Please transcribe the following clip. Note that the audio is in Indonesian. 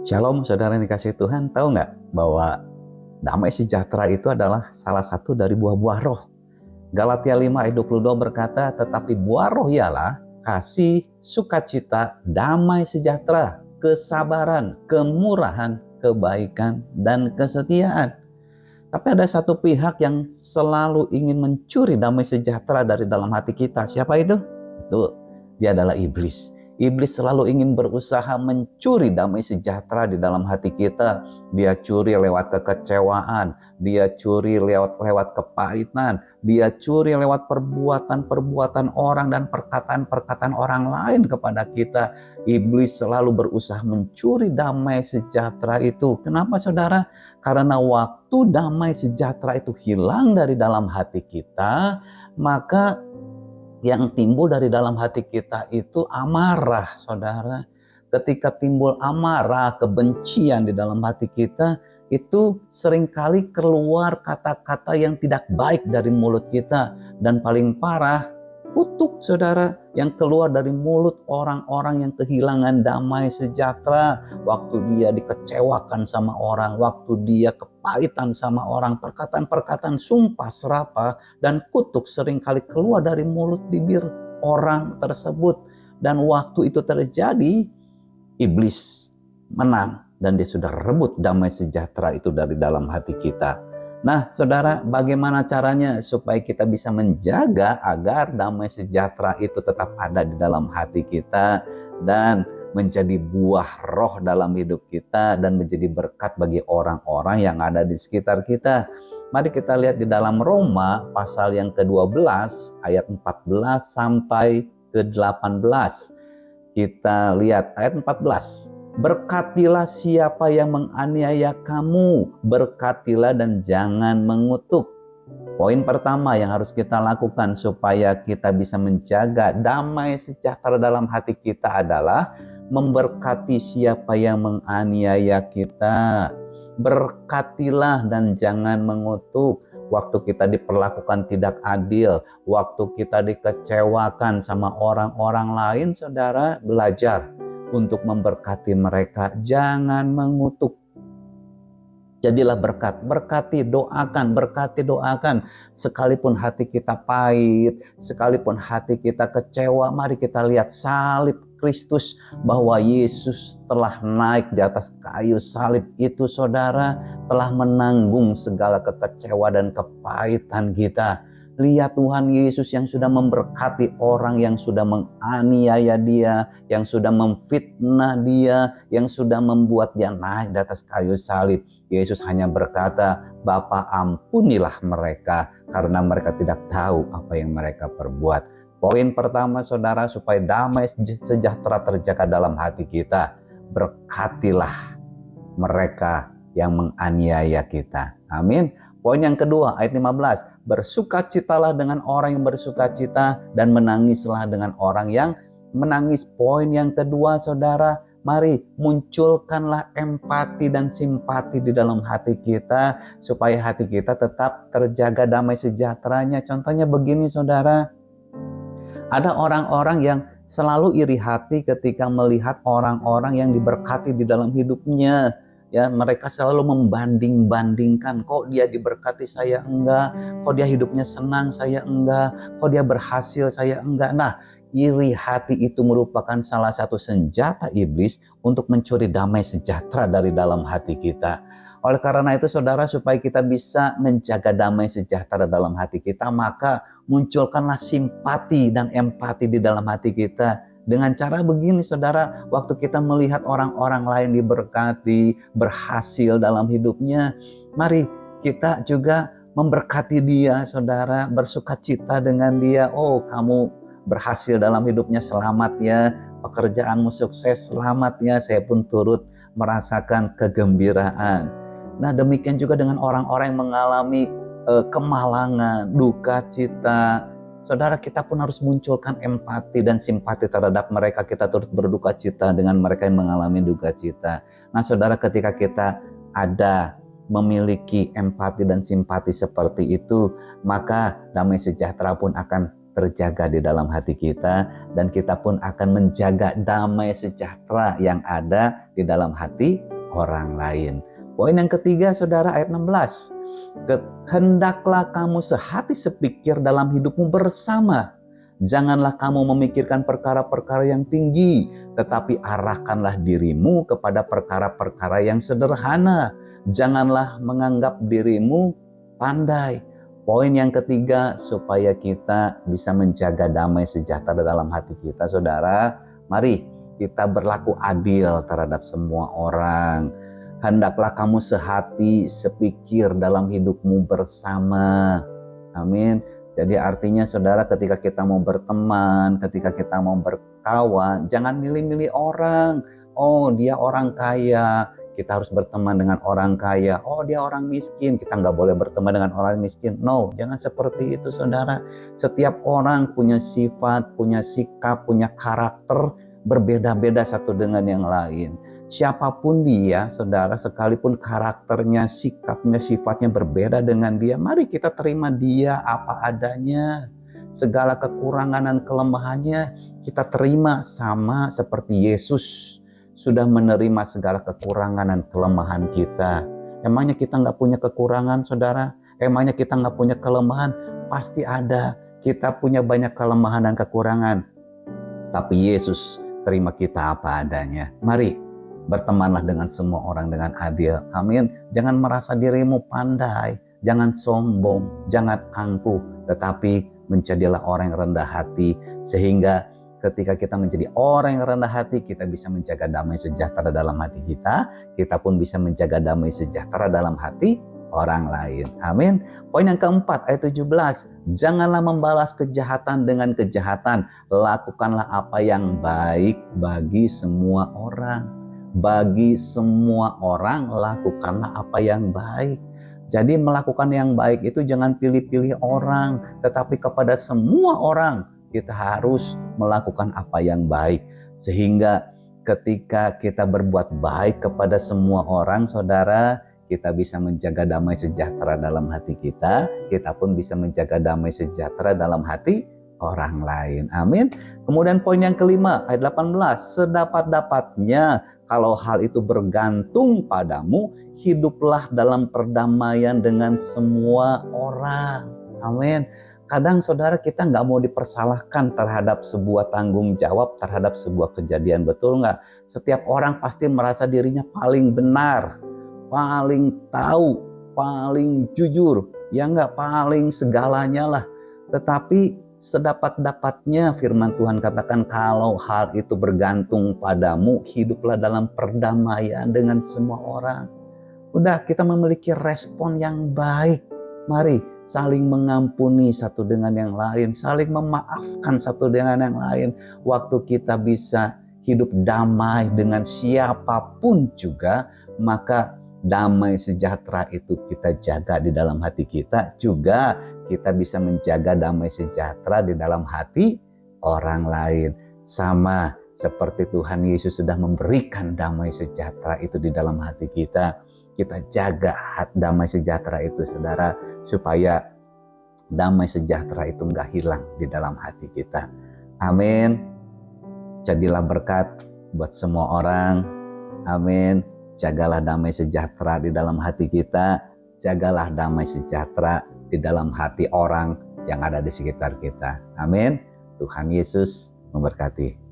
Shalom saudara yang dikasihi Tuhan, tahu nggak bahwa damai sejahtera itu adalah salah satu dari buah-buah roh. Galatia 5 ayat 22 berkata, tetapi buah roh ialah kasih, sukacita, damai sejahtera, kesabaran, kemurahan, kebaikan, dan kesetiaan. Tapi ada satu pihak yang selalu ingin mencuri damai sejahtera dari dalam hati kita. Siapa itu? Itu dia adalah iblis. Iblis selalu ingin berusaha mencuri damai sejahtera di dalam hati kita. Dia curi lewat kekecewaan, dia curi lewat kepahitan, dia curi lewat perbuatan-perbuatan orang dan perkataan-perkataan orang lain kepada kita. Iblis selalu berusaha mencuri damai sejahtera itu. Kenapa saudara? Karena waktu damai sejahtera itu hilang dari dalam hati kita, maka yang timbul dari dalam hati kita itu amarah, saudara. Ketika timbul amarah, kebencian di dalam hati kita, itu seringkali keluar kata-kata yang tidak baik dari mulut kita. Dan paling parah, kutuk, saudara, yang keluar dari mulut orang-orang yang kehilangan damai sejahtera. Waktu dia dikecewakan sama orang, waktu dia kepahitan sama orang, perkataan-perkataan sumpah serapah dan kutuk seringkali keluar dari mulut bibir orang tersebut. Dan waktu itu terjadi, iblis menang dan dia sudah rebut damai sejahtera itu dari dalam hati kita. Nah, saudara, bagaimana caranya supaya kita bisa menjaga agar damai sejahtera itu tetap ada di dalam hati kita dan menjadi buah roh dalam hidup kita dan menjadi berkat bagi orang-orang yang ada di sekitar kita. Mari kita lihat di dalam Roma pasal yang ke-12 ayat 14 sampai ke-18. Kita lihat ayat 14. Berkatilah siapa yang menganiaya kamu, berkatilah dan jangan mengutuk. Poin pertama yang harus kita lakukan supaya kita bisa menjaga damai sejahtera dalam hati kita adalah memberkati siapa yang menganiaya kita. Berkatilah dan jangan mengutuk. Waktu kita diperlakukan tidak adil, waktu kita dikecewakan sama orang-orang lain, saudara, belajar untuk memberkati mereka, jangan mengutuk. Jadilah berkat, berkati, doakan. Sekalipun hati kita pahit, sekalipun hati kita kecewa, mari kita lihat salib Kristus, bahwa Yesus telah naik di atas kayu salib itu, saudara, telah menanggung segala kekecewa dan kepahitan kita. Lihat Tuhan Yesus yang sudah memberkati orang yang sudah menganiaya dia, yang sudah memfitnah dia, yang sudah membuat dia naik di atas kayu salib. Yesus hanya berkata, Bapa ampunilah mereka karena mereka tidak tahu apa yang mereka perbuat. Poin pertama, saudara, supaya damai sejahtera terjaga dalam hati kita, berkatilah mereka yang menganiaya kita. Amin. Poin yang kedua, ayat 15. Bersukacitalah dengan orang yang bersukacita dan menangislah dengan orang yang menangis. Poin yang kedua, saudara, mari munculkanlah empati dan simpati di dalam hati kita supaya hati kita tetap terjaga damai sejahteranya. Contohnya begini, saudara. Ada orang-orang yang selalu iri hati ketika melihat orang-orang yang diberkati di dalam hidupnya. Ya, mereka selalu membanding-bandingkan, kok dia diberkati saya enggak, kok dia hidupnya senang saya enggak, kok dia berhasil saya enggak. Nah, iri hati itu merupakan salah satu senjata iblis untuk mencuri damai sejahtera dari dalam hati kita. Oleh karena itu, saudara, supaya kita bisa menjaga damai sejahtera dalam hati kita, maka munculkanlah simpati dan empati di dalam hati kita. Dengan cara begini, saudara, waktu kita melihat orang-orang lain diberkati, berhasil dalam hidupnya, mari kita juga memberkati dia, saudara, bersukacita dengan dia. Oh, kamu berhasil dalam hidupnya, selamat ya, pekerjaanmu sukses, selamat ya, saya pun turut merasakan kegembiraan. Nah, demikian juga dengan orang-orang yang mengalami kemalangan, duka cita. Saudara, kita pun harus munculkan empati dan simpati terhadap mereka. Kita turut berduka cita dengan mereka yang mengalami duka cita. Nah, saudara, ketika kita ada memiliki empati dan simpati seperti itu, maka damai sejahtera pun akan terjaga di dalam hati kita, dan kita pun akan menjaga damai sejahtera yang ada di dalam hati orang lain. Poin yang ketiga, saudara, ayat 16. Hendaklah kamu sehati sepikir dalam hidupmu bersama. Janganlah kamu memikirkan perkara-perkara yang tinggi, tetapi arahkanlah dirimu kepada perkara-perkara yang sederhana. Janganlah menganggap dirimu pandai. Poin yang ketiga, supaya kita bisa menjaga damai sejahtera dalam hati kita, saudara, mari kita berlaku adil terhadap semua orang. Hendaklah kamu sehati sepikir dalam hidupmu bersama. Amin. Jadi artinya, saudara, ketika kita mau berteman, ketika kita mau berkawan, jangan milih-milih orang. Oh, dia orang kaya, kita harus berteman dengan orang kaya. Oh, dia orang miskin, kita nggak boleh berteman dengan orang miskin. No, jangan seperti itu, saudara. Setiap orang punya sifat, punya sikap, punya karakter berbeda-beda satu dengan yang lain. Siapapun dia, saudara, sekalipun karakternya, sikapnya, sifatnya berbeda dengan dia, mari kita terima dia apa adanya. Segala kekurangan dan kelemahannya kita terima, sama seperti Yesus sudah menerima segala kekurangan dan kelemahan kita. Emangnya kita nggak punya kekurangan, saudara? Emangnya kita nggak punya kelemahan? Pasti ada. Kita punya banyak kelemahan dan kekurangan. Tapi Yesus terima kita apa adanya. Mari bertemanlah dengan semua orang dengan adil. Amin. Jangan merasa dirimu pandai, jangan sombong, jangan angkuh, tetapi menjadilah orang yang rendah hati, sehingga ketika kita menjadi orang yang rendah hati, kita bisa menjaga damai sejahtera dalam hati kita pun bisa menjaga damai sejahtera dalam hati orang lain. Amin. Poin yang keempat, ayat 17. Janganlah membalas kejahatan dengan kejahatan, lakukanlah apa yang baik bagi semua orang. Bagi semua orang, lakukanlah apa yang baik. Jadi melakukan yang baik itu jangan pilih-pilih orang, tetapi kepada semua orang kita harus melakukan apa yang baik. Sehingga ketika kita berbuat baik kepada semua orang, saudara, kita bisa menjaga damai sejahtera dalam hati kita pun bisa menjaga damai sejahtera dalam hati orang lain. Amin. Kemudian poin yang kelima, ayat 18. Sedapat-dapatnya, kalau hal itu bergantung padamu, hiduplah dalam perdamaian dengan semua orang. Amin. Kadang, saudara, kita nggak mau dipersalahkan terhadap sebuah tanggung jawab, terhadap sebuah kejadian, betul nggak? Setiap orang pasti merasa dirinya paling benar, paling tahu, paling jujur, ya nggak, paling segalanya lah. Tetapi sedapat-dapatnya firman Tuhan katakan, kalau hal itu bergantung padamu, hiduplah dalam perdamaian dengan semua orang. Udah, kita memiliki respon yang baik. Mari saling mengampuni satu dengan yang lain, saling memaafkan satu dengan yang lain. Waktu kita bisa hidup damai dengan siapapun juga, maka damai sejahtera itu kita jaga di dalam hati kita, juga kita bisa menjaga damai sejahtera di dalam hati orang lain. Sama seperti Tuhan Yesus sudah memberikan damai sejahtera itu di dalam hati kita. Kita jaga damai sejahtera itu, saudara, supaya damai sejahtera itu enggak hilang di dalam hati kita. Amin. Jadilah berkat buat semua orang. Amin. Jagalah damai sejahtera di dalam hati kita. Jagalah damai sejahtera di dalam hati orang yang ada di sekitar kita. Amin. Tuhan Yesus memberkati.